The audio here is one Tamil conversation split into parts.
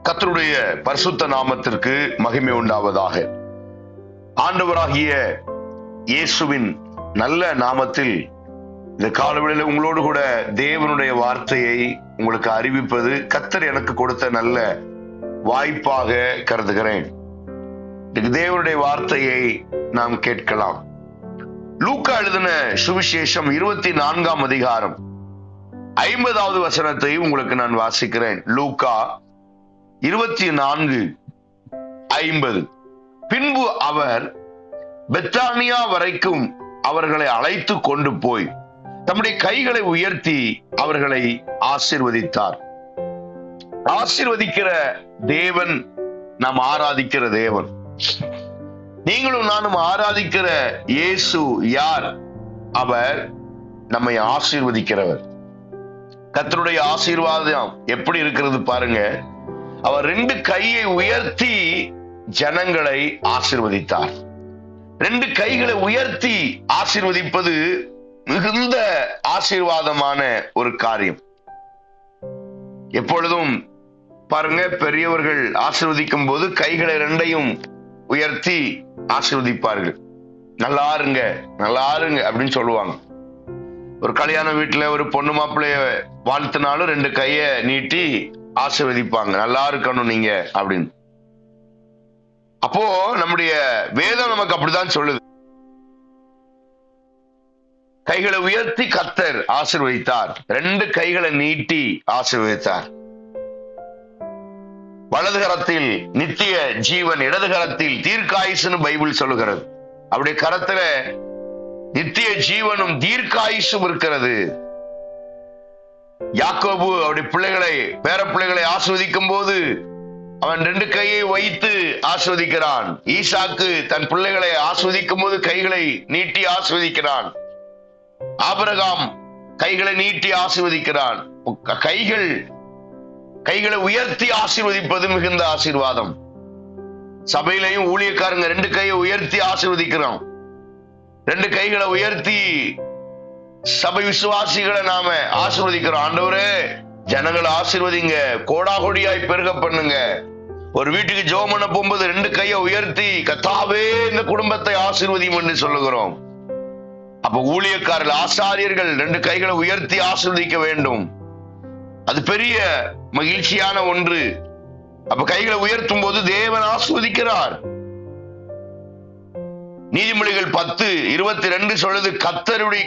கர்த்தருடைய பரிசுத்த நாமத்திற்கு மகிமை உண்டாவதாக. ஆண்டவராகிய இயேசுவின் நல்ல நாமத்தில் இந்த காலவெளியில உங்களோடு கூட தேவனுடைய வார்த்தையை உங்களுக்கு அறிவிப்பது கர்த்தர் எனக்கு கொடுத்த நல்ல வாய்ப்பாக கருதுகிறேன். தேவனுடைய வார்த்தையை நாம் கேட்கலாம். லூக்கா எழுதின சுவிசேஷம் 24ஆம் அதிகாரம் 50வது வசனத்தை உங்களுக்கு நான் வாசிக்கிறேன். லூக்கா 24:50. பின்பு அவர் பெத்தானியா வரைக்கும் அவர்களை அழைத்து கொண்டு போய் தம்முடைய கைகளை உயர்த்தி அவர்களை ஆசீர்வதித்தார். ஆசீர்வதிக்கிற தேவன் நாம் ஆராதிக்கிற தேவன். நீங்களும் நானும் ஆராதிக்கிற இயேசு யார்? அவர் நம்மை ஆசீர்வதிக்கிறவர். கர்த்தருடைய ஆசீர்வாதம் எப்படி இருக்கிறது பாருங்க. அவர் 2 கையை உயர்த்தி ஜனங்களை ஆசீர்வதித்தார். 2 கைகளை உயர்த்தி ஆசீர்வதிப்பது மிகுந்த ஆசீர்வாதமான ஒரு காரியம். எப்பொழுதும் பாருங்க, பெரியவர்கள் ஆசீர்வதிக்கும் போது கைகளை 2ஐயும் உயர்த்தி ஆசீர்வதிப்பார்கள். நல்லா இருங்க, நல்லா இருங்க அப்படின்னு சொல்லுவாங்க. ஒரு கல்யாண வீட்டுல ஒரு பொண்ணு மாப்பிள்ளைய வாழ்த்தினாலும் 2 கைய நீட்டி ஆசீர்வதிப்பாங்க, நல்லா இருக்கணும் நீங்க அப்படின்னு. அப்போ நம்முடைய வேதம் நமக்கு அப்படிதான் சொல்லுது. கைகளை உயர்த்தி கர்த்தர் ஆசீர்வதித்தார், 2 கைகளை நீட்டி ஆசீர்வதித்தார். வலது கரத்தில் நித்திய ஜீவன், இடது கரத்தில் தீர்க்காயுசுன்னு பைபிள் சொல்லுகிறது. அவருடைய கரத்துல நித்திய ஜீவனும் தீர்க்காயுசும் இருக்கிறது. யாக்கோபு அவருடைய பிள்ளைகளை, பேர பிள்ளைகளை ஆஸ்வதிக்கும் போது அவன் 2 கையை வைத்து ஆஸ்வதிக்கிறான். ஈசாக்கு தன் பிள்ளைகளை ஆஸ்வதிக்கும் போது கைகளை நீட்டி ஆஸ்வதிக்கிறான். ஆபிரகாம் கைகளை நீட்டி ஆசீர்வதிக்கிறான். கைகளை உயர்த்தி ஆசீர்வதிப்பது மிகுந்த ஆசீர்வாதம். சபையிலையும் ஊழியக்காரங்க 2 கையை உயர்த்தி ஆசீர்வதிக்கிறோம். 2 கைகளை உயர்த்தி சபை விசுவாசிகளை நாம ஆசீர்வதிக்கிறோம். ஆண்டவரே, ஜனங்களை ஆசீர்வதிங்க, கோடாகோடியாய் பெருக பண்ணுங்க. ஒரு வீட்டுக்கு ஜெபம் பண்ண போகும்போது 2 கையை உயர்த்தி கர்த்தாவே இந்த குடும்பத்தை ஆசீர்வதியும் என்று சொல்லுகிறோம். அப்ப ஊழியக்காரர்கள், ஆசாரியர்கள் 2 கைகளை உயர்த்தி ஆசீர்வதிக்க வேண்டும். அது பெரிய மகிழ்ச்சியான ஒன்று. அப்ப கைகளை உயர்த்தும் போது தேவன் ஆசீர்வதிக்கிறார். நீதிமொழிகள் 10:22 சொல்லுது,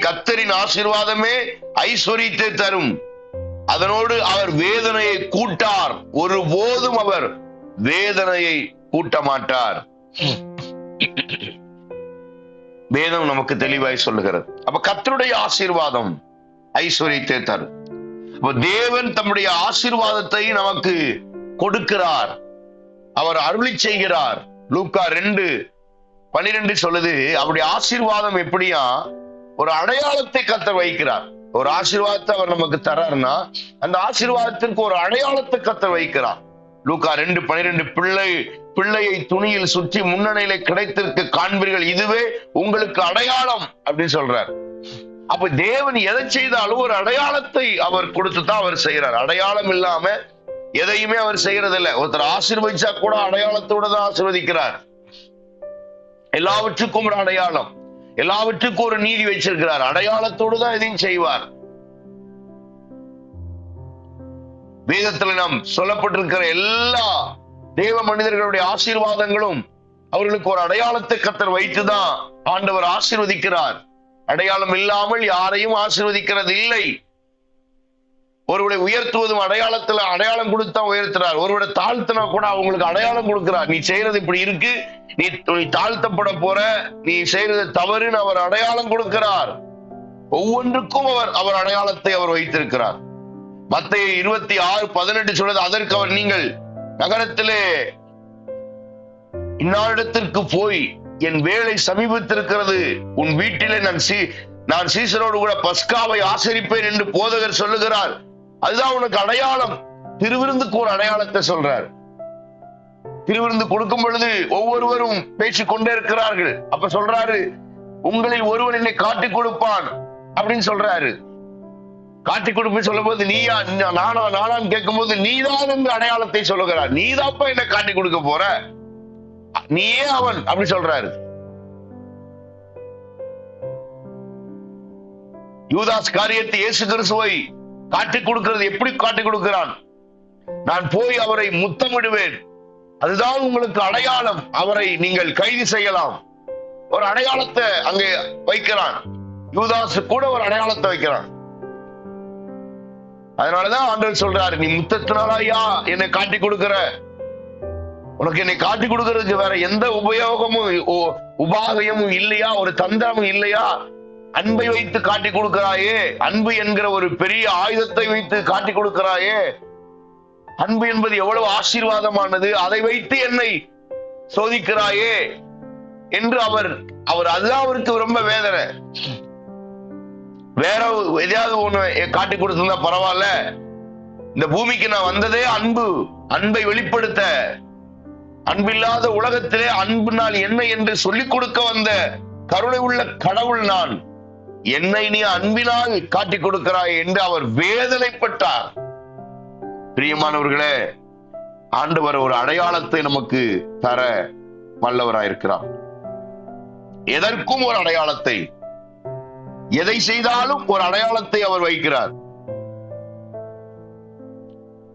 கர்த்தரின் ஆசீர்வாதமே ஐஸ்வரியத்தை தரும், அதனோடு அவர் வேதனையை கூட்டார், ஒருபோதும் அவர் வேதனையை கூட்ட மாட்டார். வேதம் நமக்கு தெளிவாய் சொல்லுகிறது. அப்ப கர்த்தருடைய ஆசீர்வாதம் ஐஸ்வரியத்தை தரும். அப்ப தேவன் தம்முடைய ஆசீர்வாதத்தை நமக்கு கொடுக்கிறார், அவர் அருளி செய்கிறார். லூக்கா 2:12 சொல்லுது, அவருடைய ஆசீர்வாதம் எப்படியா? ஒரு அடையாளத்தை கர்த்தர் வைக்கிறார். ஒரு ஆசீர்வாதத்தை அவர் நமக்கு தர்றாருன்னா அந்த ஆசீர்வாதத்திற்கு ஒரு அடையாளத்தை கர்த்தர் வைக்கிறார். லூக்கா 2:12, பிள்ளையை துணியில் சுற்றி முன்னணியில கிடைத்திருக்க காண்பீர்கள், இதுவே உங்களுக்கு அடையாளம் அப்படின்னு சொல்றார். அப்ப தேவன் எதை செய்தாலும் ஒரு அடையாளத்தை அவர் கொடுத்துதான் அவர் செய்யறார். அடையாளம் இல்லாம எதையுமே அவர் செய்யறது இல்லை. ஒருத்தர் ஆசீர்வதிச்சா கூட அடையாளத்தோட தான் ஆசீர்வதிக்கிறார். எல்லாவற்றுக்கும் ஒரு அடையாளம், எல்லாவற்றுக்கும் ஒரு நீதி வச்சிருக்கிறார். அடையாளத்தோடு தான் எதையும் செய்வார். வேதத்துல நாம் சொல்லப்பட்டிருக்கிற எல்லா தேவ மனிதர்களுடைய ஆசீர்வாதங்களும் அவர்களுக்கு ஒரு அடையாளத்தை கர்த்தர் வைத்துதான் ஆண்டவர் ஆசீர்வதிக்கிறார். அடையாளம் இல்லாமல் யாரையும் ஆசீர்வதிக்கிறது இல்லை. ஒருவரை உயர்த்துவதும் அடையாளத்துல அடையாளம் கொடுத்தா உயர்த்துறார். ஒருவரை தாழ்த்தினா கூட அவங்களுக்கு அடையாளம் கொடுக்கிறார். நீ செய்யறது இப்படி இருக்கு, நீ தாழ்த்தப்பட போற, நீ செய்யறது தவறுன்னு அவர் அடையாளம் கொடுக்கிறார். ஒவ்வொன்றுக்கும் அவர் அடையாளத்தை அவர் வைத்திருக்கிறார். மத்தேயு 26:18 சொல்றது, அதற்கு அவர், நீங்கள் நகரத்திலே இந்நாளிடத்திற்கு போய் என் வேலை சமீபத்திருக்கிறது, உன் வீட்டிலே நான் சீசரோடு கூட பஸ்காவை ஆசரிப்பேன் என்று போதகர் சொல்லுகிறார். அதுதான் உனக்கு அடையாளம். திருவிருந்துக்கு ஒரு அடையாளத்தை சொல்றார். திருவிருந்து கொடுக்கும் பொழுது ஒவ்வொருவரும் பேசிக் கொண்டே இருக்கிறார்கள். அப்ப சொல்றாரு, உங்களில் ஒருவன் என்னை காட்டிக் கொடுப்பான் அப்படின்னு சொல்றாரு. காட்டி கொடுப்பு சொல்லும் போது நீயா நானா நானான்னு கேட்கும் போது நீதான் என்று அடையாளத்தை சொல்லுகிறார். நீதாப்பா என்ன காட்டி கொடுக்க போற, நீயே அவன் அப்படி சொல்றாரு. யூதாஸ் காரியத்தை இயேசு கிறிஸ்துவை காட்டி கொடுக்கிறது எப்படி காட்டி கொடுக்கிறான்? நான் போய் அவரை முத்தமிடுவேன், அதுதான் உங்களுக்கு அடையாளம், அவரை நீங்கள் கைது செய்யலாம். ஒரு அடையாளத்தை அங்கே வைக்கிறான். யூதாசு கூட ஒரு அடையாளத்தை வைக்கிறான். அதனாலதான் ஆண்டவர் சொல்றாரு, நீ முத்தத்தினாலயா என்னை காட்டி கொடுக்கிற, உனக்கு என்னை காட்டி கொடுக்கிறதுக்கு வேற எந்த உபயோகமும் உபாகமும் இல்லையா, ஒரு தந்திரமும் இல்லையா? அன்பை வைத்து காட்டி கொடுக்கிறாயே, அன்பு என்கிற ஒரு பெரிய ஆயுதத்தை வைத்து காட்டி கொடுக்கிறாயே. அன்பு என்பது எவ்வளவு ஆசீர்வாதமானது, அதை வைத்து என்னை சோதிக்கிறாயே என்று அவர் அதுதான் அவருக்கு ரொம்ப வேதனை. வேற எதையாவது ஒண்ணு காட்டி கொடுத்திருந்தா பரவாயில்ல, இந்த பூமிக்கு நான் வந்ததே அன்பை வெளிப்படுத்த, அன்பில்லாத உலகத்திலே அன்பினால் என்ன என்று சொல்லிக் கொடுக்க வந்த கருணை உள்ள கடவுள் நான், என்னை நீ அன்பினால் காட்டி கொடுக்கிறாய் என்று அவர் வேதனைப்பட்டார். பிரியமானவர்களே, ஆண்டவர் ஒரு அடையாளத்தை நமக்கு தர வல்லவராயிருக்கிறார். எதற்கும் ஒரு அடையாளத்தை, எதை செய்தாலும் ஒரு அடையாளத்தை அவர் வைக்கிறார்.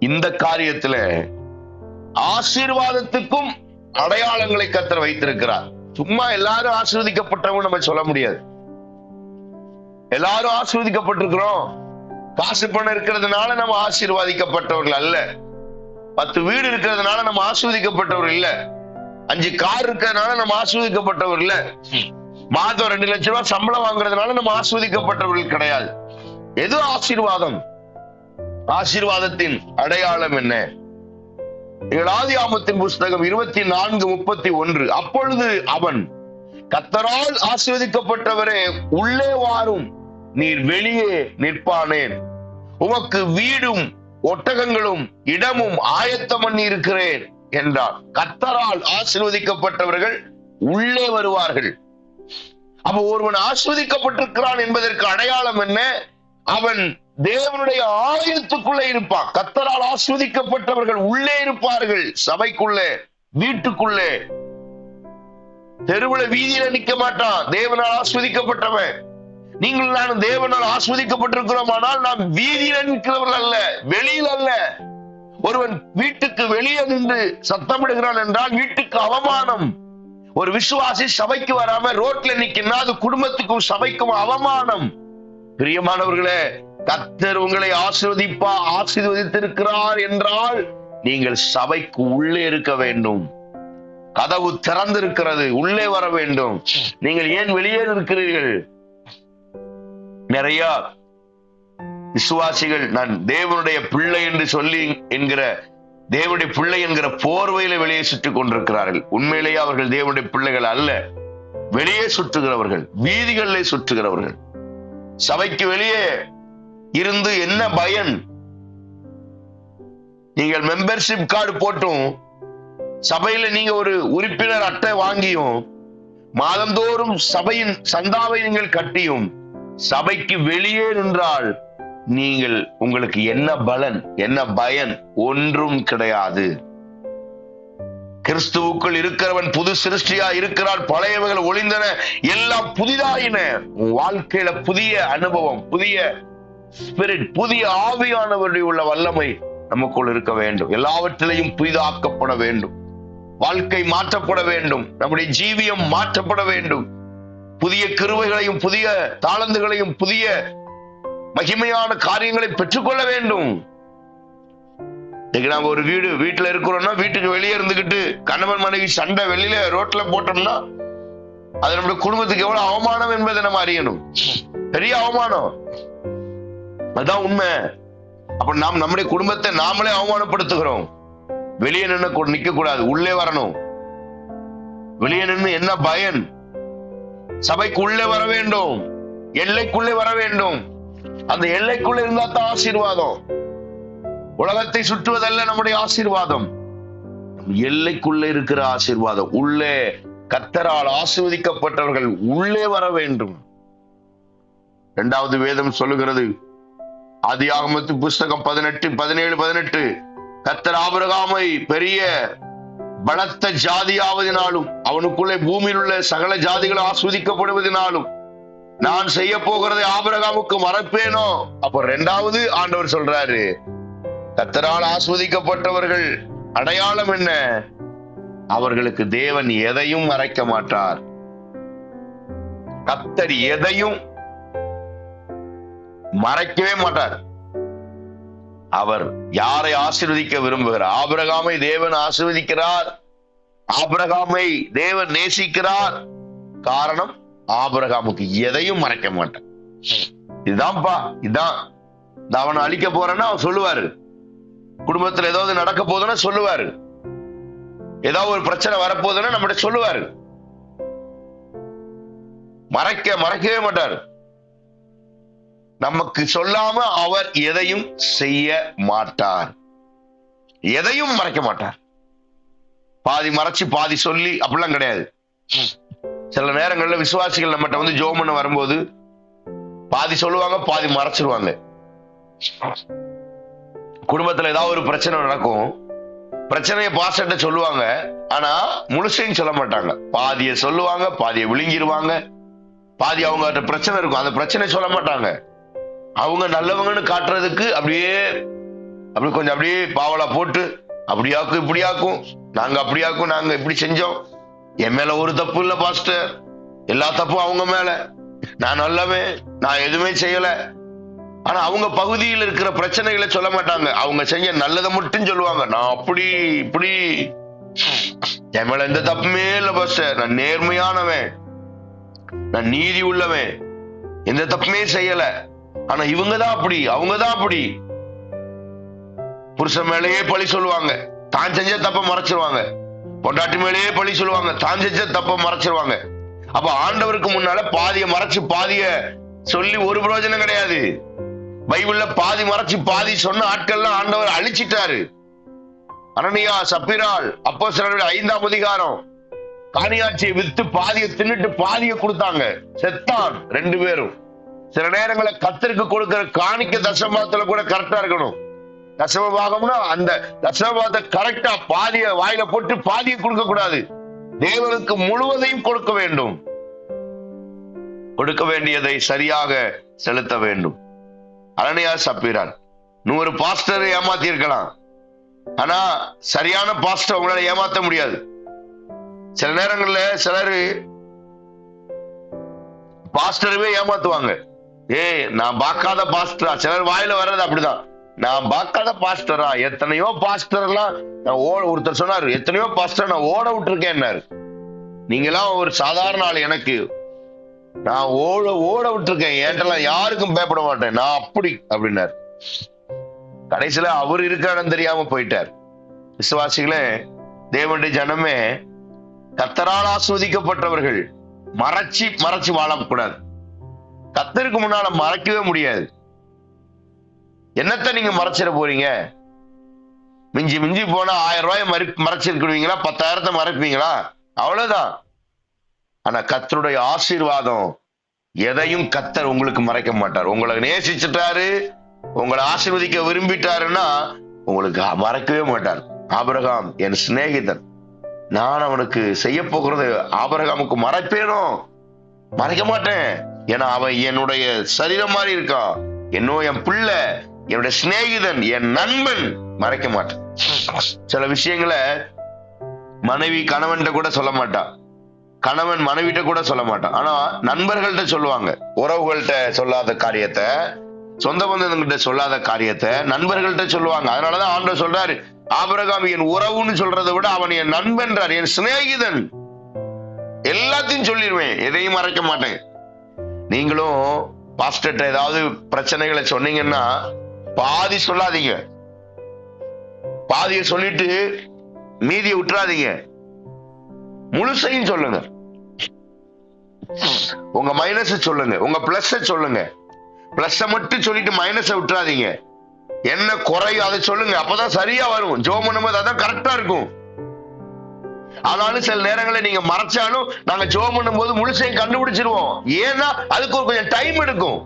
இந்த காரியத்துல ஆசீர்வாதத்துக்கும் அடையாளங்களை கர்த்தர் வைத்திருக்கிறார். சும்மா எல்லாரும் ஆசீர்வதிக்கப்பட்டவங்க நம்ம சொல்ல முடியாது. எல்லாரும் ஆசீர்வதிக்கப்பட்டிருக்கிறோம், காசு பணம் இருக்கிறதுனால நம்ம ஆசீர்வாதிக்கப்பட்டவர்கள் அல்ல. 10 வீடு இருக்கிறதுனால நம்ம ஆசீர்வதிக்கப்பட்டவர்கள் இல்ல. 5 கார் இருக்கிறதுனால நம்ம ஆசீர்வதிக்கப்பட்டவர் இல்ல. மாதம் 2 லட்சம் ரூபாய் சம்பளம் வாங்குறதுனால நம்ம ஆசீர்வதிக்கப்பட்டவர்கள் கிடையாது. எது ஆசீர்வாதம்? ஆசீர்வாதத்தின் அடையாளம் என்ன? ஆதியாகமத்தின் புஸ்தகம் 24:31. அப்பொழுது அவன், கர்த்தரால் ஆசீர்வதிக்கப்பட்டவரே உள்ளே வாரும், நீர் வெளியே நிற்பானேன், உமக்கு வீடும் ஒட்டகங்களும் இடமும் ஆயத்தம் பண்ணி இருக்கிறேன் என்றார். கர்த்தரால் ஆசீர்வதிக்கப்பட்டவர்கள் உள்ளே வருவார்கள். அப்ப ஒருவன் ஆசீர்வதிக்கப்பட்டிருக்கிறான் என்பதற்கு அடையாளம் என்ன? அவன் தேவனுடைய ஆலயத்துக்குள்ளே இருப்பான். கர்த்தரால் ஆசீர்வதிக்கப்பட்டவர்கள் உள்ளே இருப்பார்கள். சபைக்குள்ளே, வீட்டுக்குள்ளே, தெருவுல வீதியில நிக்க மாட்டான். தேவனால் ஆசீர்வதிக்கப்பட்டவன். நீங்கள் நானும் தேவனால் ஆசீர்வதிக்கப்பட்டிருக்கிறோம், ஆனால் நாம் வீதியில நிற்கிறவர்கள் அல்ல, வெளியில் அல்ல. ஒருவன் வீட்டுக்கு வெளியே நின்று சத்தமிடுகிறான் என்றால் வீட்டுக்கு அவமானம். ஒரு விசுவாசி சபைக்கு வராம ரோட்ல நிக்கினா அது குடும்பத்துக்கும் சபைக்கும் அவமானம். பிரியமானவர்களே, கர்த்தர் உங்களை ஆசீர்வதித்திருக்கிறார் என்றால் நீங்கள் சபைக்கு உள்ளே இருக்க வேண்டும். கதவு திறந்திருக்கிறது, உள்ளே வர வேண்டும். நீங்கள் ஏன் வெளியே இருக்கிறீர்கள்? நிறைய விசுவாசிகள் நான் தேவனுடைய பிள்ளை என்று சொல்லி தேவனுடைய பிள்ளை என்கிற போர்வையில வெளியே சுற்றிக் கொண்டிருக்கிறார்கள். உண்மையிலேயே அவர்கள் தேவனுடைய பிள்ளைகள் அல்ல. வெளியே சுற்றுகிறவர்கள், வீதிகளிலே சுற்றுகிறவர்கள். சபைக்கு வெளியே இருந்து என்ன பயன்? நீங்கள் மெம்பர்ஷிப் கார்டு போட்டும், சபையில நீங்க ஒரு உறுப்பினர் அட்டை வாங்கியும், மாதந்தோறும் சபையின் சந்தாவை நீங்கள் கட்டியும், சபைக்கு வெளியே நின்றால் உங்களுக்கு என்ன பலன், என்ன பயன்? ஒன்றும் கிடையாது. கிறிஸ்துவுக்குள் இருக்கிறவன் புது சிருஷ்டியா இருக்கிறான், பழையவைகள் ஒளிந்தன, எல்லாம் புதிதாயின. வாழ்க்கையில புதிய அனுபவம், புதிய ஸ்பிரிட், புதிய ஆவியானவருடைய உள்ள வல்லமை நமக்குள் இருக்க வேண்டும். எல்லாவற்றிலையும் புதிதாக்கப்பட வேண்டும். வாழ்க்கை மாற்றப்பட வேண்டும். நம்முடைய ஜீவியம் மாற்றப்பட வேண்டும். புதிய கிருபைகளையும் புதிய தாளந்துகளையும் புதிய மகிமையான காரியங்களை பெற்றுக்கொள்ள வேண்டும். நாங்க ஒரு வீட்டுல இருக்கிறோம்னா, வீட்டுக்கு வெளியே இருந்துகிட்டு கணவன் மனைவி சண்டை வெளியில ரோட்ல போட்டோம்னா அது நம்முடைய குடும்பத்துக்கு எவ்வளவு அவமானம் என்பதை நம்ம அறியணும். பெரிய அவமானம். அதான் உண்மை. அப்ப நாம் நம்முடைய குடும்பத்தை நாமளே அவமானப்படுத்துகிறோம். வெளியே நிக்க கூடாது, உள்ளே வரணும். வெளியே நின்று என்ன பயன்? சபைக்கு உள்ளே வர வேண்டும், எல்லைக்குள்ளே வர வேண்டும். அந்த எல்லைக்குள்ளே இருந்தா தான் ஆசீர்வாதம். உலகத்தை சுற்றுவதல்ல நம்முடைய ஆசீர்வாதம், எல்லைக்குள்ளே இருக்கிற ஆசீர்வாதம். உள்ளே கர்த்தரால் ஆசீர்வதிக்கப்பட்டவர்கள் உள்ளே வர வேண்டும். இரண்டாவது வேதம் சொல்லுகிறது, ஆதியாகமத்து புஸ்தகம் 18:17 கர்த்தர் ஆபிரகாமை பெரிய பலத்த ஜாதியாவதினாலும் அவனுக்குள்ளே பூமியில் உள்ள சகல ஜாதிகளும் ஆஸ்வதிக்கப்படுவதனாலும் நான் செய்ய போகிறதை ஆபிரகாமுக்கு மறப்பேனோ. அப்ப இரண்டாவது ஆண்டவர் சொல்றாரு, கர்த்தரால் ஆஸ்வதிக்கப்பட்டவர்கள் அடையாளம் என்ன? அவர்களுக்கு தேவன் எதையும் மறைக்க மாட்டார். கர்த்தர் எதையும் மறைக்கவே மாட்டார். அவர் யாரை ஆசீர்வதிக்க விரும்புகிறார்? ஆபிரகாமை தேவன் ஆசீர்வதிக்கிறார். ஆபிரகாமை தேவன் நேசிக்கிறார். காரணம், ஆபிரகாமுக்கு எதையும் மறைக்க மாட்டார். இதுதான்ப்பா, இதான் அவனை அழிக்க போறேன்னா அவன் சொல்லுவாரு. குடும்பத்துல ஏதாவது நடக்க போதுன்னா சொல்லுவாரு. ஏதாவது ஒரு பிரச்சனை வரப்போதுன்னா நம்மகிட்ட சொல்லுவாரு. மறைக்கவே மாட்டார். நமக்கு சொல்லாம அவர் எதையும் செய்ய மாட்டார். எதையும் மறைக்க மாட்டார். பாதி மறைச்சு பாதி சொல்லி அப்படிலாம் கிடையாது. சில நேரங்கள்ல விசுவாசிகள் நம்மகிட்ட வந்து ஜெபம் பண்ண வரும்போது பாதி சொல்லுவாங்க, பாதி மறைச்சிருவாங்க. குடும்பத்துல ஏதாவது ஒரு பிரச்சனை நடக்கும், பிரச்சனையை பாஸ்டர்ட்ட சொல்லுவாங்க, ஆனா முழுசையும் சொல்ல மாட்டாங்க. பாதியை சொல்லுவாங்க, பாதியை விழுங்கிருவாங்க. பாதி அவங்க பிரச்சனை இருக்கும், அந்த பிரச்சனை சொல்ல மாட்டாங்க. அவங்க நல்லவங்கன்னு காட்டுறதுக்கு அப்படியே கொஞ்சம் அப்படியே பாவலா போட்டு அப்படியாக்கும் இப்படியாக்கும், நாங்க அப்படியாக்கும், நாங்க இப்படி செஞ்சோம், என் மேல ஒரு தப்பு இல்ல பாஸ்டர், எல்லா தப்பும் அவங்க மேல, நான் நல்லவன், நான் எதுவுமே செய்யல. ஆனா அவங்க பகுதியில் இருக்கிற பிரச்சனைகளை சொல்ல மாட்டாங்க. அவங்க செஞ்ச நல்லதை மட்டும் சொல்லுவாங்க. நான் அப்படி இப்படி, என் மேல எந்த தப்புமே இல்ல பாஸ்டர், நான் நேர்மையானவன், நான் நீதி உள்ளவன், எந்த தப்புமே செய்யல. ஆனா இவங்கதான் அப்படி, அவங்கதான் அப்படி. புருஷன் மேலேயே பழி சொல்லுவாங்க, தான் செஞ்ச தப்ப மறைச்சிருவாங்க. பொண்டாட்டி மேலேயே பழி சொல்லுவாங்க, தான் செஞ்ச தப்ப மறைச்சிருவாங்க. அப்ப ஆண்டவருக்கு முன்னால பாதிய மறைச்சு பாதிய சொல்லி ஒரு பிரயோஜனம் கிடையாது. பைபிள்ல பாதி மறைச்சு பாதி சொன்ன ஆட்கள்லாம் ஆண்டவர் அழிச்சிட்டாரு. அனனியா சப்பீராள் அப்போஸ்தலர்களுடைய 5ஆம் அதிகாரம் காணியாட்சியை வித்து பாதியை தின்னுட்டு பாதியை கொடுத்தாங்க, செத்தான் 2 பேரும். சில நேரங்களை கர்த்தருக்கு கொடுக்கிற காணிக்க தசமபாகத்துல கூட கரெக்டா இருக்கணும். தசமபாகம்னா அந்த தசமபாகத்தை கரெக்டா பாதிய வாயில போட்டு பாதியை கொடுக்க கூடாது. தேவனுக்கு முழுவதையும் கொடுக்க வேண்டும். கொடுக்க வேண்டியதை சரியாக செலுத்த வேண்டும். அனனியா சப்பீராள் 100 பாஸ்டரை ஏமாத்தி இருக்கலாம், ஆனா சரியான பாஸ்டர் உங்களால ஏமாத்த முடியாது. சில நேரங்கள்ல சிலரு பாஸ்டரவே ஏமாத்துவாங்க. நான் பார்க்காத பாஸ்டரா, சிலர் வாயில வர்றது அப்படிதான், நான் பார்க்காத பாஸ்டரா. எத்தனையோ பாஸ்டர் எல்லாம் ஒருத்தர் சொன்னாரு, எத்தனையோ பாஸ்டர் நான் ஓட விட்டுருக்கேன். நீங்களாம் ஒரு சாதாரண ஆள், எனக்கு நான் ஓட விட்டுருக்கேன், என்கிட்ட யாருக்கும் பயப்பட மாட்டேன், நான் அப்படி அப்படின்னாரு. கடைசியில அவர் இருக்கான்னு தெரியாம போயிட்டார். விசுவாசிகளே, தேவனுடைய ஜனமே, கர்த்தரால் ஆஸ்வதிக்கப்பட்டவர்கள் மறைச்சு வாழக்கூடாது. கர்த்தருக்கு முன்னால மறைக்கவே முடியாது. என்னத்த நீங்க மறைச்சிட போறீங்க? மிஞ்சி மிஞ்சி போனா 1000 ரூபாய் மறைச்சிருக்கிறீங்களா, 10,000 மறைப்பீங்களா? அவ்வளவுதான். ஆனா கர்த்தருடைய ஆசீர்வாதம் எதையும் கர்த்தர் உங்களுக்கு மறைக்க மாட்டார். உங்களை நேசிச்சுட்டாரு, உங்களை ஆசீர்வதிக்க விரும்பிட்டாருன்னா உங்களுக்கு மறைக்கவே மாட்டார். ஆபிரகாம் என் சிநேகிதன், நான் அவனுக்கு செய்ய போகிறது ஆபிரகாமுக்கு மறைப்பேனோ? மறைக்க மாட்டேன். ஏன்னா அவன் என்னுடைய சரீரம் மாதிரி இருக்கான், என் பிள்ளை, என்னுடைய சிநேகிதன், என் நண்பன். மறைக்க மாட்டேன். சில விஷயங்களை மனைவி கணவன்கிட்ட கூட சொல்ல மாட்டான், கணவன் மனைவிட்ட கூட சொல்ல மாட்டான். ஆனா நண்பர்கள்ட்ட சொல்லுவாங்க. உறவுகள்கிட்ட சொல்லாத காரியத்தை, சொந்த பந்தங்கிட்ட சொல்லாத காரியத்தை நண்பர்கள்ட்ட சொல்லுவாங்க. அதனாலதான் ஆண்டவர் சொல்றாரு, ஆபிரகாம் என் உறவுன்னு சொல்றதை விட அவன் என் நண்பன்றார், என் சிநேகிதன். எல்லாத்தையும் சொல்லிடுவேன், எதையும் மறைக்க மாட்டேன். நீங்களும் பாஸ்டர்ட்ட ஏதாவது பிரச்சனைகளை சொன்னீங்கன்னா பாதி சொல்லாதீங்க, பாதியை சொல்லிட்டு மீதியை விட்டுறாதீங்க, முழுசையும் சொல்லுங்க. உங்க மைனஸ் சொல்லுங்க, உங்க பிளஸ் சொல்லுங்க. பிளஸ் மட்டும் சொல்லிட்டு மைனஸை விட்டுறாதீங்க. என்ன குறையும் அதை சொல்லுங்க, அப்பதான் சரியா வரும். ஜெபம் பண்ணும்போது அதான் கரெக்டா இருக்கும். ஆனாலும் சில நேரங்களில் நீங்க மறைச்சாலும் நாங்க ஜெபம் பண்ணும்போது முழுசையும் கண்டுபிடிச்சிருவோம். ஏன்னா அதுக்கு கொஞ்சம் டைம் எடுக்கும்.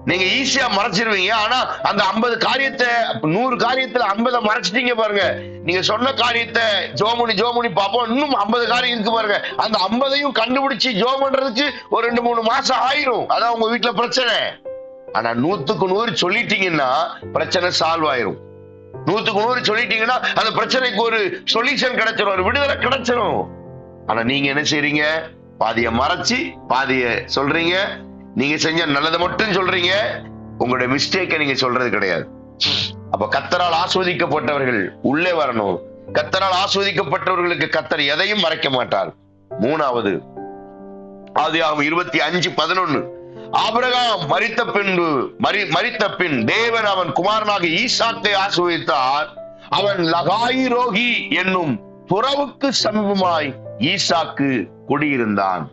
நீங்க ஈஸியா மறைச்சிருவீங்க. ஆனா அந்த 50 காரியத்தை 100 காரியத்துல 50 மறைச்சிட்டீங்க பாருங்க. நீங்க சொன்ன காரியத்தை ஜோமணி பார்ப்போம், இன்னும் 50 காரியம் இருக்கு பாருங்க. அந்த 50ஐயும் கண்டுபிடிச்சு ஜோம் பண்றதுக்கு ஒரு 2-3 மாசம் ஆயிரும். அதான் உங்க வீட்டுல பிரச்சனை. ஆனா 100க்கு 100 சொல்லிட்டீங்கன்னா பிரச்சனை சால்வ் ஆயிரும். 100க்கு 100 சொல்லிட்டீங்கன்னா அந்த பிரச்சனைக்கு ஒரு சொல்யூஷன் கிடைச்சிடும், ஒரு விடுதலை கிடைச்சிடும். ஆனா நீங்க என்ன செய்றீங்க? பாதிய மறைச்சு பாதிய சொல்றீங்க. நீங்க செஞ்ச நல்லதை மட்டும் சொல்றீங்க, உங்களுடைய மிஸ்டேக்கை நீங்க சொல்றது கிடையாது. அப்ப கர்த்தரால் ஆஸ்வதிக்கப்பட்டவர்கள் உள்ளே வரணும். கர்த்தரால் ஆஸ்வதிக்கப்பட்டவர்களுக்கு கர்த்தர் எதையும் மறைக்க மாட்டார். 3வது ஆதியாகமம் 25:11 ஆபிரகாம் மரித்த பின் தேவன் அவன் குமாரனாக ஈசாக்கை ஆசீர்வதித்தார். அவன் லகாயி ரோகி என்னும் துறவுக்கு சமீபமாய் ஈசாக்கு குடியிருந்தான்.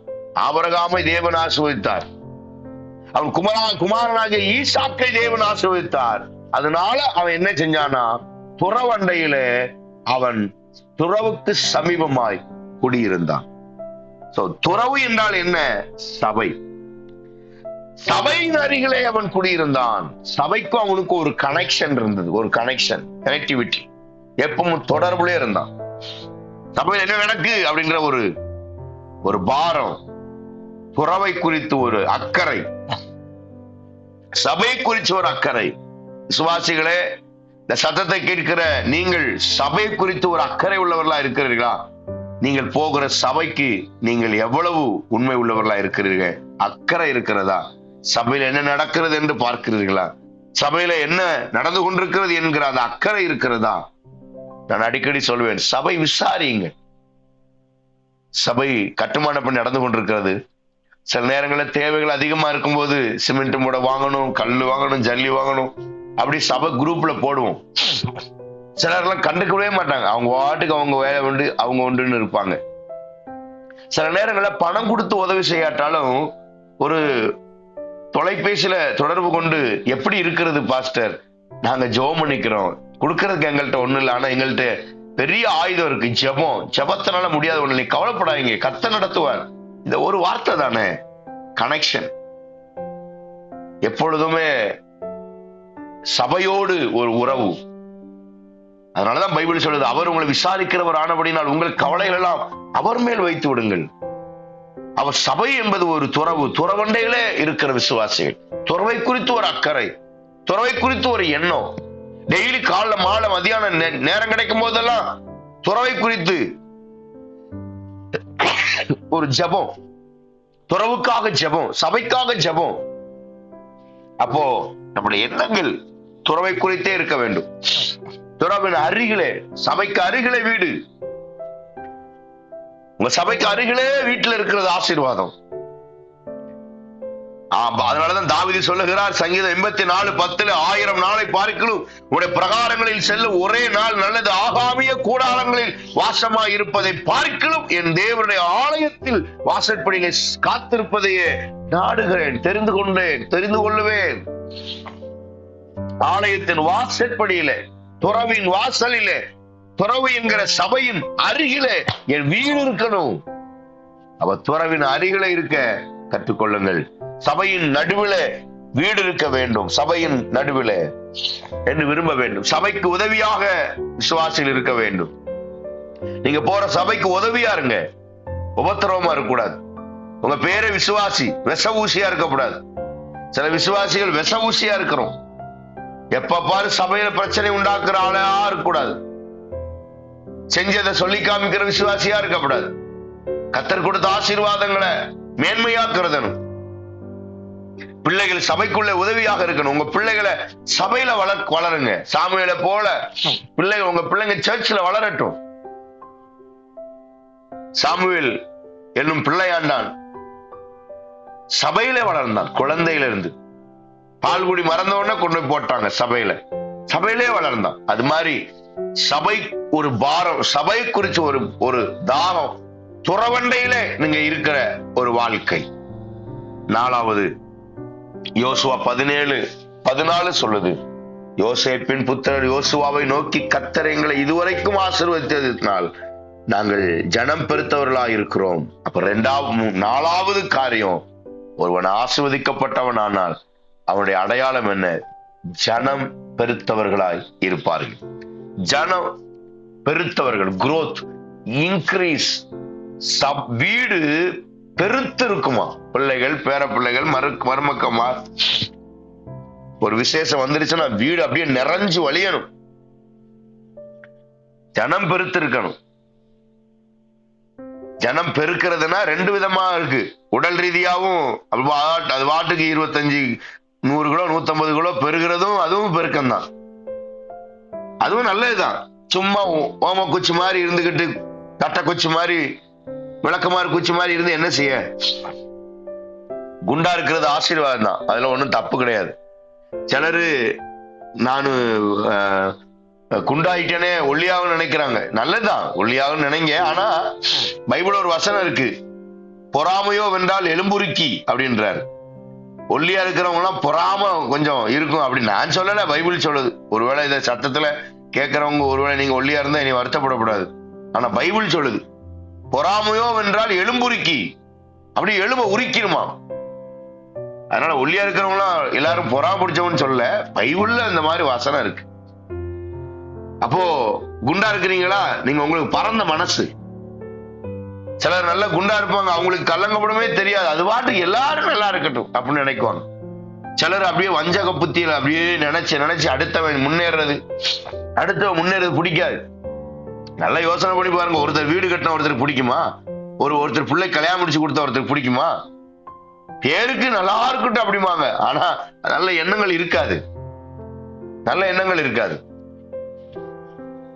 ஆபிரகாமை தேவன் ஆசீர்வதித்தார். அவன் குமாரனாக ஈசாக்கை தேவன் ஆசீர்வதித்தார். அதனால அவன் என்ன செஞ்சானா, துறவண்டையில அவன் துறவுக்கு சமீபமாய் குடியிருந்தான். துறவு என்றால் என்ன? சபை. சபையின் அருகிலே அவன் குடியிருந்தான். சபைக்கும் அவனுக்கு ஒரு கனெக்ஷன் இருந்தது, ஒரு கனெக்டிவிட்டி. எப்பவும் தொடர்புல இருந்தான். சபையில் என்ன நடக்கு அப்படின்ற ஒரு பாரம், துறவை குறித்து ஒரு அக்கறை, சபை குறித்து ஒரு அக்கறை. விசுவாசிகளே, இந்த சத்தத்தை கேட்கிற நீங்கள் சபை குறித்து ஒரு அக்கறை உள்ளவர்களா இருக்கிறீர்களா? நீங்கள் போகிற சபைக்கு நீங்கள் எவ்வளவு உண்மை உள்ளவர்களா இருக்கிறீர்கள்? அக்கறை இருக்கிறதா? சபையில என்ன நடக்கிறது என்று பார்க்கிறீர்களா? சபையில என்ன நடந்து கொண்டிருக்கிறது என்கிற அந்த அக்கறை இருக்கிறதா? நான் அடிக்கடி சொல்வேன், சபை விசாரியுங்க. சபை கட்டுமான பண்ணி நடந்து கொண்டிருக்கிறது. சில நேரங்களில் தேவைகள் அதிகமா இருக்கும்போது சிமெண்ட் மூட வாங்கணும், கல் வாங்கணும், ஜல்லி வாங்கணும், அப்படி சபை குரூப்ல போடுவோம். சிலர்லாம் கண்டுக்கவே மாட்டாங்க. அவங்க வாட்டுக்கு அவங்க வேலை உண்டு, அவங்க உண்டுன்னு இருப்பாங்க. சில நேரங்களில் பணம் கொடுத்து உதவி செய்யாட்டாலும் ஒரு தொலைபேசியில தொடர்பு கொண்டு, எப்படி இருக்கிறது பாஸ்டர், நாங்க ஜெபம் பண்ணிக்கிறோம், கொடுக்கறதுக்கு எங்கள்கிட்ட ஒண்ணு இல்லை, ஆனா எங்கள்கிட்ட பெரிய ஆயுதம் இருக்கு, ஜெபத்தினால முடியாத ஒண்ணு இல்லை, கவலைப்படாதீங்க, கர்த்தர் நடத்துவார். இந்த ஒரு வார்த்தை தானே கனெக்ஷன். எப்பொழுதுமே சபையோடு ஒரு உறவு. அதனாலதான் பைபிள் சொல்லுது, அவர் உங்களை விசாரிக்கிறவர் ஆனபடினால் உங்கள் கவலைகள் எல்லாம் அவர் மேல் வைத்து விடுங்கள். அவர் சபை என்பது ஒரு துறவு, துறவண்டையிலே இருக்கிற விசுவாசிகள். துறவை குறித்து ஒரு அக்கறை, துறவை குறித்து ஒரு எண்ணம். டெய்லி காலைல மாலை மதியானம் நேரம் கிடைக்கும் போதெல்லாம் துறவை குறித்து ஒரு ஜெபம், துறவுக்காக ஜெபம், சபைக்காக ஜெபம். அப்போ நம்முடைய எண்ணங்கள் துறவை குறித்தே இருக்க வேண்டும். துறவின் அருகிலே, சபைக்கு அருகிலே வீடு. உங்க சபைக்கு அருகிலே வீட்டில் இருக்கிறது ஆசீர்வாதம். அதனாலதான் தாவீது சொல்லுகிறார், சங்கீதம் 84:10, 1000 நாளை பார்க்கலும் உடைய பிரகாரங்களில் செல்லும் ஒரே நாள் நல்லது, ஆகாமிய கூடாரங்களில் வாசமாய் இருப்பதை பார்க்கலும் என் தேவனுடைய ஆலயத்தில் வாசற்படியிலே காத்திருப்பதையே நாடுகிறேன், தெரிந்து கொள்ளுவேன். ஆலயத்தின் வாசற்படியிலே, துறவின் வாசலிலே, துறவு என்கிற சபையின் அருகிலே என் வீடு இருக்கணும். அவ துறவின் அருகிலே இருக்க கற்றுக்கொள்ளுங்கள். சபையின் நடுவிலே வீடு இருக்க வேண்டும், சபையின் நடுவிலே என்று விரும்ப வேண்டும். சபைக்கு உதவியாக விசுவாசிகள் இருக்க வேண்டும். நீங்க போற சபைக்கு உதவியா இருங்க, உபத்திரவமா இருக்கக்கூடாது. உங்க பேரை விசுவாசி, விஷ ஊசியா இருக்கக்கூடாது. சில விசுவாசிகள் விஷ ஊசியா இருக்கிறோம். எப்ப பாரு சபையில பிரச்சனை உண்டாக்குற ஆளா இருக்கக்கூடாது. செஞ்சதை சொல்லி காமிக்கிற விசுவாசியா இருக்கக்கூடாது. கர்த்தர் கொடுத்த ஆசீர்வாதங்களை மேன்மையாக்குறதனும் பிள்ளைகள் சபைக்குள்ள உதவியாக இருக்கணும். உங்க பிள்ளைகளை சபையில வளருங்க. சாமுவேலை போல பிள்ளைகள், உங்க பிள்ளைங்க சர்ச்சில் வளரட்டும். சாமுவேல் என்னும் பிள்ளையாண்டான் சபையில வளர்ந்தான். குழந்தையில இருந்து பால்குடி மறந்தவொடனே கொண்டு போய் போட்டாங்க சபையிலே வளர்ந்தான். அது மாதிரி சபை ஒரு பாரம், சபை குறித்து ஒரு தாகம், துறவண்டையில நீங்க இருக்கிற ஒரு வாழ்க்கை. 4வது யோசுவா 17:14 சொல்லுது, யோசேப்பின் புத்திரர் யோசுவாவை நோக்கி, கர்த்தர் எங்களை இதுவரைக்கும் ஆசீர்வதித்ததினால் நாங்கள் ஜனம் பெருத்தவர்களா இருக்கிறோம். அப்ப 4வது காரியம், ஒருவன் ஆசீர்வதிக்கப்பட்டவன் ஆனால் அவனுடைய அடையாளம் என்ன? ஜனம் பெருத்தவர்களாய் இருப்பார்கள். ஜனம் பெருத்தவர்கள், growth, increase. வீடு பெருத்து இருக்குமா? பிள்ளைகள், பேர பிள்ளைகள், மருமக்கமா, ஒரு விசேஷம் வந்துருச்சுன்னா வீடு அப்படியே நிறைஞ்சு வழியணும். ஜனம் பெருத்து இருக்கணும். ஜனம் பெருக்கிறதுனா ரெண்டு விதமா இருக்கு. உடல் ரீதியாவும் அது வாட்டுக்கு 25, 100 கிலோ 150 கிலோ பெருகிறதும் அதுவும் பெருக்கம் தான். அதுவும் நல்லதுதான். சும்மா ஓம குச்சி மாதிரி இருந்துகிட்டு, தட்டை குச்சி மாதிரி, விளக்கமாறு குச்சி மாதிரி இருந்து என்ன செய்ய? குண்டா இருக்கிறது ஆசீர்வாதம் தான், அதுல ஒண்ணும் தப்பு கிடையாது. சிலரு நானு குண்டாயிட்டேனே ஒல்லியாவும் நினைக்கிறாங்க. நல்லதுதான், ஒல்லியாவும் நினைங்க. ஆனா பைபிள் ஒரு வசனம் இருக்கு, பொறாமையோ வென்றால் எலும்புருக்கி அப்படின்றாரு. ஒல்லியா இருக்கிறவங்க எல்லாம் பொறாம கொஞ்சம் இருக்கும் அப்படின்னு நான் சொல்லல, பைபிள் சொல்லுது. ஒருவேளை இதை சத்தத்துல கேட்கறவங்க ஒருவேளை நீங்க ஒல்லியா இருந்தா இனி வருத்தப்படக்கூடாது. ஆனா பைபிள் சொல்லுது, பொறாமையோ வென்றால் எலும்புருக்கி, அப்படி எலும்ப உரிக்கணுமா. அதனால ஒல்லியா இருக்கிறவங்களாம் எல்லாரும் பொறாம பிடிச்சவன்னு சொல்ல, பைபிள்ல அந்த மாதிரி வசனம் இருக்கு. அப்போ குண்டா இருக்கிறீங்களா, நீங்க உங்களுக்கு பறந்த மனசு. சிலர் நல்ல குண்டா இருப்பாங்க, அவங்களுக்கு கல்லங்கப்படமே தெரியாது, அது பாட்டுக்கு எல்லாரும் நல்லா இருக்கட்டும் அப்படின்னு நினைக்குவாங்க. சிலர் அப்படியே வஞ்சக புத்தியில அப்படியே நினைச்சு அடுத்தவன் முன்னேறது பிடிக்காது. நல்ல யோசனை பண்ணி பாருங்க. ஒருத்தர் வீடு கட்டின ஒருத்தர் பிடிக்குமா? ஒருத்தர் பிள்ளை கல்யாணம் முடிச்சு கொடுத்த ஒருத்தர் பிடிக்குமா? பேருக்கு நல்லா இருக்கட்டும் அப்படிமாங்க, ஆனா நல்ல எண்ணங்கள் இருக்காது.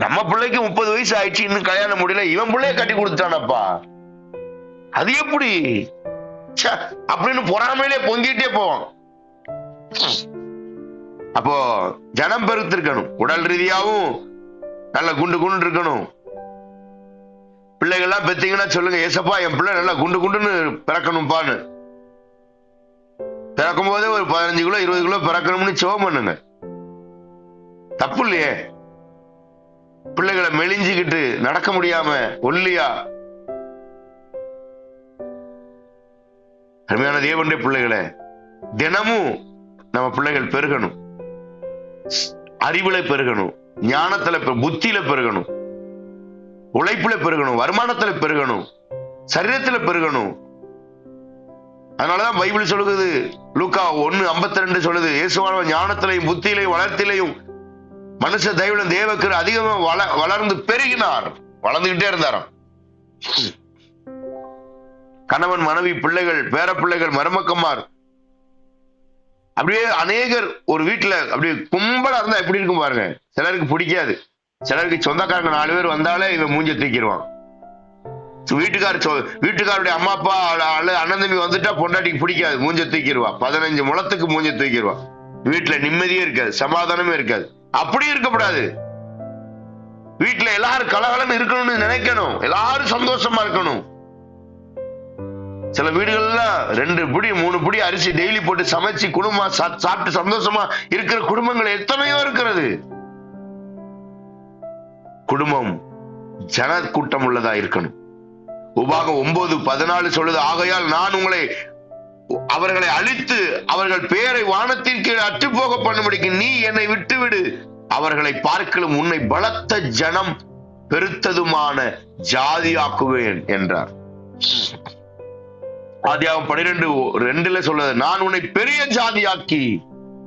நம்ம பிள்ளைக்கு 30 வயசு ஆயிடுச்சு, இன்னும் கல்யாணம் முடியல, இவன் பிள்ளைய கட்டி கொடுத்துட்டானப்பா, அது எப்படி அப்படின்னு பொறாமையிலே பொங்கிட்டே போவான். அப்போ ஜனம் பெருத்திருக்கணும், உடல் ரீதியாவும் நல்ல குண்டு இருக்கணும். பிள்ளைகள்லாம் பெத்தீங்கன்னா சொல்லுங்க, ஏசப்பா என் பிள்ளை நல்லா குண்டுன்னு பிறக்கணும்பான்னு. பிறக்கும் போதே ஒரு 15 கிலோ 20 கிலோ பிறக்கணும்னு சோகம் பண்ணுங்க, தப்பு இல்லையே. பிள்ளைகளை மெலிஞ்சுக்கிட்டு நடக்க முடியாம ஒல்லியா, அருமையான தேவனுடைய பிள்ளைகளை, தினமும் நம்ம பிள்ளைகள் பெருகணும், அறிவுல பெருகணும், ஞானத்துல புத்தியில பெருகணும், உழைப்புல பெருகணும், வருமானத்துல பெருகணும், சரீரத்துல பெருகணும். அதனாலதான் பைபிள் சொல்லுது, லூக்கா 1:52 சொல்லுது, இயேசுவான ஞானத்திலையும் புத்தியிலையும் வளர்த்திலையும் மனுஷ தயவுல தேவக்கர் அதிகமா வளர்ந்து பெருகினார், வளர்ந்துகிட்டே இருந்தாராம். கணவன், மனைவி, பிள்ளைகள், பேர பிள்ளைகள், மருமக்கமார், அப்படியே அநேகர் ஒரு வீட்டுல அப்படியே கும்பலா இருந்தா எப்படி இருக்கும் பாருங்க. சிலருக்கு பிடிக்காது, சிலருக்கு சொந்தக்காரங்க 4 பேர் வந்தாலே இவன் மூஞ்ச தூக்கிடுவான். வீட்டுக்காருடைய அம்மா அப்பா அல்லது அண்ணன் தம்பி வந்துட்டா பொண்டாட்டிக்கு பிடிக்காது, மூஞ்ச தூக்கிடுவா, 15 முழத்துக்கு மூஞ்ச தூக்கிடுவா. வீட்டுல நிம்மதியே இருக்காது, சமாதானமே இருக்காது. அப்படி இருக்கக்கூடாது. வீட்டுல எல்லாரும் கலகலன்னு இருக்கணும்னு நினைக்கணும், எல்லாரும் சந்தோஷமா இருக்கணும். சில வீடுகள்ல 2 பிடி 3 பிடி அரிசி டெய்லி போட்டு சமைச்சு குடும்பம் சாப்பிட்டு சந்தோஷமா இருக்கிற குடும்பங்கள் எத்தனையோ இருக்கிறது. குடும்பம் ஜன கூட்டம் உள்ளதா இருக்கணும். உபாகம் 9:14 சொல்லுது, ஆகையால் நான் அவர்களை அழித்து அவர்கள் பேரை வானத்தின் கீழ் அற்று போக பண்ணும்படிக்கு நீ என்னை விட்டுவிடு, அவர்களை பார்க்கலும் உன்னை பலத்த ஜனம் பெருத்ததுமான ஜாதியாக்குவேன் என்றார். ஆதியாகமம் 12:2 சொல்லுது, நான் உன்னை பெரிய ஜாதியாக்கி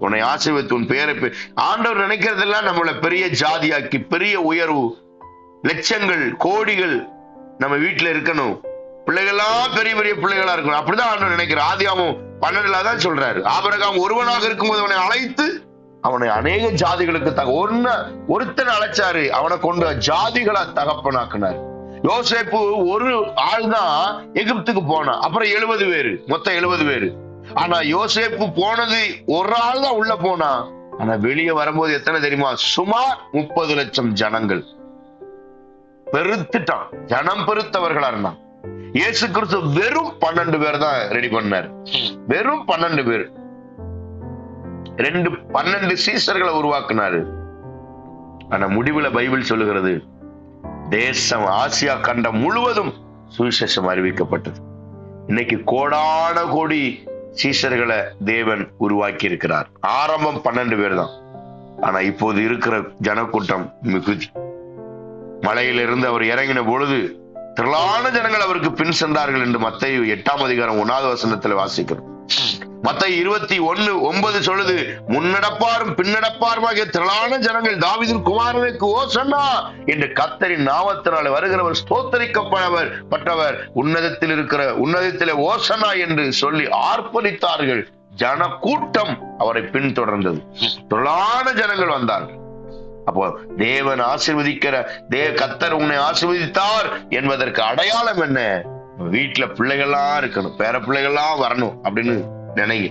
உன்னை ஆசீர்வதித்து உன் பெயரை. ஆண்டவர் நினைக்கிறதெல்லாம் நம்மளை பெரிய ஜாதியாக்கி, பெரிய உயர்வு, லட்சங்கள் கோடிகள் நம்ம வீட்டுல இருக்கணும், பிள்ளைகள்லாம் பெரிய பெரிய பிள்ளைகளா இருக்கணும். அப்படிதான் ஆண்டவர் நினைக்கிறார். ஆதியாகமம் 12 தான் சொல்றாரு, ஆபிரகாம் ஒருவனாக இருக்கும்போது அவனை அழைத்து அவனை அநேக ஜாதிகளுக்கு ஒருத்தனை அழைச்சாரு, அவனை கொண்டு ஜாதிகளா தகப்பனாக்குனார். யோசேப்பு ஒரு ஆள் தான் எகிப்துக்கு போனான், அப்புறம் 70 பேரு, மொத்தம் 70 பேரு. ஆனா யோசேப்பு போனது ஒரு ஆள் தான் உள்ள போனா, ஆனா வெளியே வரும்போது எத்தனை தெரியுமா? சுமார் 30 லட்சம் ஜனங்கள். பெருத்துட்டான், ஜனம் பெருத்தவர்களா இருந்தான். இயேசு கிறிஸ்து வெறும் 12 பேர் தான் ரெடி பண்ணார், வெறும் 12 பேர். 12 சீசர்களை உருவாக்குனாரு. ஆனா முடிவுல பைபிள் சொல்லுகிறது, தேசம் ஆசியா கண்டம் முழுவதும் சுவிசேஷம் அறிவிக்கப்பட்டது. இன்னைக்கு கோடான கோடி சீஷர்களை தேவன் உருவாக்கி இருக்கிறார். ஆரம்பம் 12 பேர் தான். ஆனா இப்போது இருக்கிற ஜனக்கூட்டம் மிகுதி. மலையிலிருந்து அவர் இறங்கின பொழுது திரளான ஜனங்கள் அவருக்கு பின் சென்றார்கள் என்று மத்தேயு 8ஆம் அதிகாரம் 1வது வசனத்தில் வாசிக்கிறோம். மத்தேயு 21:9 சொல்லுது, முன்னடப்பாரும் பின்னடப்பாருமாகிய திரளான ஜனங்கள் தாவீதின் குமாரனுக்கு ஓசன்னா என்று கர்த்தரின் நாமத்தினாலே வருகிறவர் ஸ்தோத்தரிக்கப்பட்டவர் உன்னதத்திலே ஓசன்னா என்று சொல்லி ஆர்ப்பரித்தார்கள். ஜன கூட்டம் அவரை பின்தொடர்ந்தது. திரளான ஜனங்கள் வந்தார்கள். அப்போ தேவன் ஆசீர்வதிக்கிற கர்த்தர் உன்னை ஆசீர்வதித்தார் என்பதற்கு அடையாளம் என்ன? வீட்டுல பிள்ளைகள்லாம் இருக்கணும், பேர பிள்ளைகள்லாம் வரணும் அப்படின்னு நினைங்க.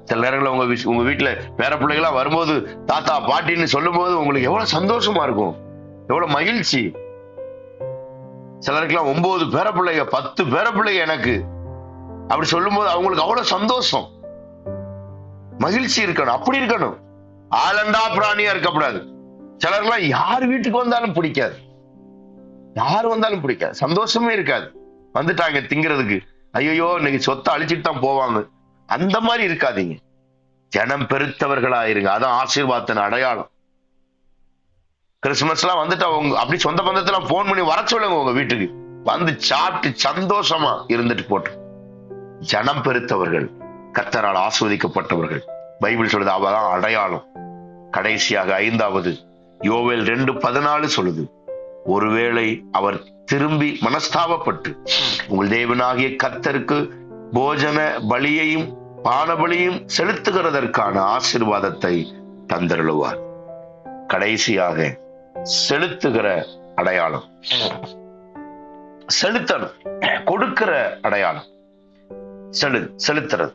சில நேரங்களில் உங்க வீட்டுல பேர பிள்ளைகள்லாம் வரும்போது தாத்தா பாட்டின்னு சொல்லும் போது உங்களுக்கு எவ்வளவு சந்தோஷமா இருக்கும், எவ்வளவு மகிழ்ச்சி. சிலருக்குலாம் 9 பேர பிள்ளைங்க, 10 பேர பிள்ளைங்க எனக்கு அப்படி சொல்லும் போது அவங்களுக்கு அவ்வளவு சந்தோஷம், மகிழ்ச்சி இருக்கணும். அப்படி இருக்கணும். ஆளண்டா பிராணியா இருக்கக்கூடாது. சிலர்லாம் யார் வீட்டுக்கு வந்தாலும் பிடிக்காது, யார் வந்தாலும் பிடிக்காது, சந்தோஷமே இருக்காது. வந்துட்டாங்க திங்கிறதுக்கு, ஐயோ இன்னைக்கு சொத்தை அழிச்சிட்டு தான் போவாங்க. அந்த மாதிரி இருக்காதீங்க. ஜனம் பெருத்தவர்களா இருங்க. அதான் ஆசீர்வாதத்தின் அடையாளம். கிறிஸ்துமஸ் எல்லாம் வந்துட்டா அப்படி சொந்த பந்தத்தெல்லாம் போன் பண்ணி வர சொல்லுங்க உங்க வீட்டுக்கு. வந்து சாப்பிட்டு சந்தோஷமா இருந்துட்டு போட்டு. ஜனம் பெருத்தவர்கள், கர்த்தரால் ஆஸ்வதிக்கப்பட்டவர்கள். பைபிள் சொல்லுது அவதான் அடையாளம். கடைசியாக 5வது யோவேல் 2:14 சொல்லுது, ஒருவேளை அவர் திரும்பி மனஸ்தாபப்பட்டு உங்கள் தேவனாகிய கர்த்தருக்கு போஜன பலியையும் பானபலியும் செலுத்துகிறதற்கான ஆசீர்வாதத்தை தந்தருளுவார். கடைசியாக செலுத்துகிற அடையாளம். செலுத்தணும், கொடுக்கிற அடையாளம். செலுத்துறது.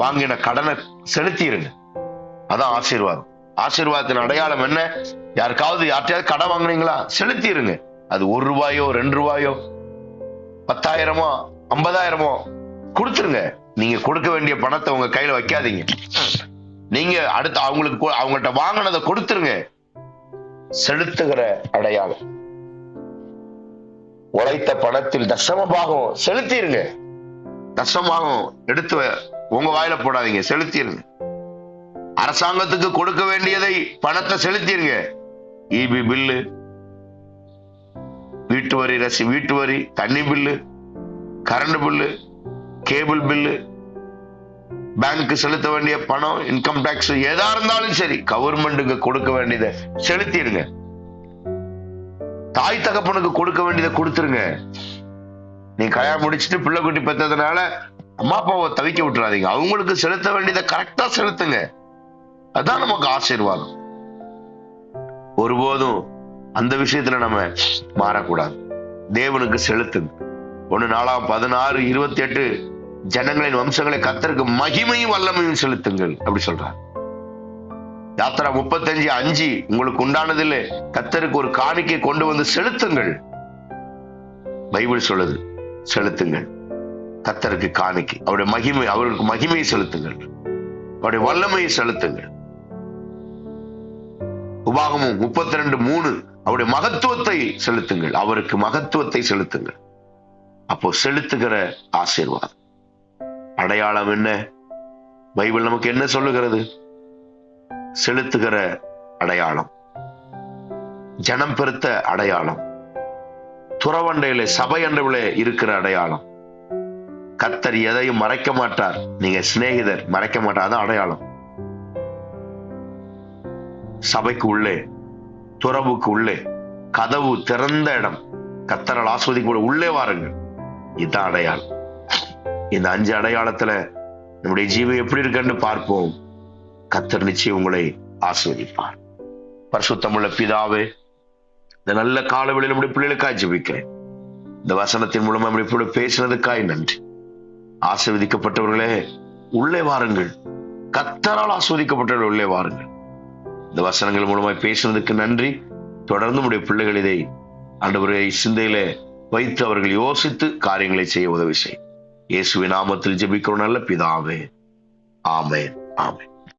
வாங்கின கடனை செலுத்திருங்க. அதான் ஆசீர்வாதம். ஆசீர்வாதத்தின் அடையாளம் என்ன? யார்கிட்டயாவது கடன் வாங்கினீங்களா? செலுத்திருங்க. அது 1 ரூபாயோ 2 ரூபாயோ 10,000மோ 50,000மோ கொடுத்துருங்க. நீங்க கொடுக்க வேண்டிய பணத்தை உங்க கையில வைக்காதீங்க. நீங்க அடுத்து அவங்கள்ட்ட வாங்கினதை கொடுத்துருங்க. செலுத்துகிற அடையாளம். உழைத்த பணத்தில் தசமபாகம் செலுத்திருங்க. தசமபாகம் எடுத்து உங்க வாயில போடாதீங்க, செலுத்திருங்க. அரசாங்கத்துக்கு கொடுக்க வேண்டியதை பணத்தை செலுத்திருங்க. இபி பில்லு, வீட்டு வரி, தண்ணி bill, current bill, cable bill, bank செலுத்த வேண்டிய பணம், இன்கம் டாக்ஸ் எதா இருந்தாலும் சரி, கவர்மெண்ட்டுக்கு கொடுக்க வேண்டியதை செலுத்திடுங்க. தாய் தகப்பனுக்கு கொடுக்க வேண்டியதை கொடுத்துருங்க. நீ கல்யாணம் முடிச்சுட்டு பிள்ளை குட்டி பெற்றதுனால அம்மா அப்பாவை தவிக்க விட்டுறாதீங்க. அவங்களுக்கு செலுத்த வேண்டியதை கரெக்டா செலுத்துங்க. அதான் நமக்கு ஆசீர்வாதம். ஒருபோதும் அந்த விஷயத்துல நம்ம மாறக்கூடாது. தேவனுக்கு செலுத்துங்க. 1 நாளாம் 16:28 ஜனங்களின் வம்சங்களை கர்த்தருக்கு மகிமையும் வல்லமையும் செலுத்துங்கள் அப்படி சொல்றார். யாத்திரா 35:5 உங்களுக்கு உண்டானதில் கர்த்தருக்கு ஒரு காணிக்கை கொண்டு வந்து செலுத்துங்கள். பைபிள் சொல்லுது, செலுத்துங்கள். கர்த்தருக்கு காணிக்கை, அவருக்கு மகிமையை செலுத்துங்கள், அவருடைய வல்லமையை செலுத்துங்கள். உபாகமம் 32:3 அவருடைய மகத்துவத்தை செலுத்துங்கள், அவருக்கு மகத்துவத்தை செலுத்துங்கள். அப்போ செலுத்துகிற ஆசீர்வாதம். அடையாளம் என்ன? பைபிள் நமக்கு என்ன சொல்லுகிறது? செலுத்துகிற அடையாளம், ஜனம் பெருத்த அடையாளம், துறவண்டையில சபை அண்டையிலே இருக்கிற அடையாளம். கர்த்தர் எதையும் மறைக்க மாட்டார். நீங்க சிநேகிதர் மறைக்க மாட்டார். அதான் அடையாளம். சபைக்கு உள்ளே, துறவுக்கு உள்ளே, கதவு திறந்த இடம், கர்த்தரால் ஆஸ்வதிக்க உள்ளே வாருங்கள். இதுதான் அடையாளம். இந்த 5 அடையாளத்துல நம்முடைய ஜீவன் எப்படி இருக்குன்னு பார்ப்போம். கர்த்தர் நிச்சயம் உங்களை ஆசீர்வதிப்பார். பரிசுத்தமுள்ள பிதாவே, இந்த நல்ல காலவெளியில் நம்முடைய பிள்ளைகளுக்காய் ஜெபிக்கிறேன். இந்த வசனத்தின் மூலமா நம்முடைய பேசினதுக்காய் நன்றி. ஆசீர்வதிக்கப்பட்டவர்களே உள்ளே வாருங்கள். கர்த்தரால் ஆசீர்வதிக்கப்பட்டவர்கள் உள்ளே வாருங்கள். இந்த வசனங்கள் மூலமாய் பேசினதுக்கு நன்றி. தொடர்ந்து நம்முடைய பிள்ளைகள் இதை ஆண்டவரே சிந்தையில வைத்து அவர்கள் யோசித்து காரியங்களை செய்ய உதவி செய்யும். இயேசுவின் நாமத்தில் ஜெபிக்கிறோம் நல்ல பிதாவே. ஆமென், ஆமென்.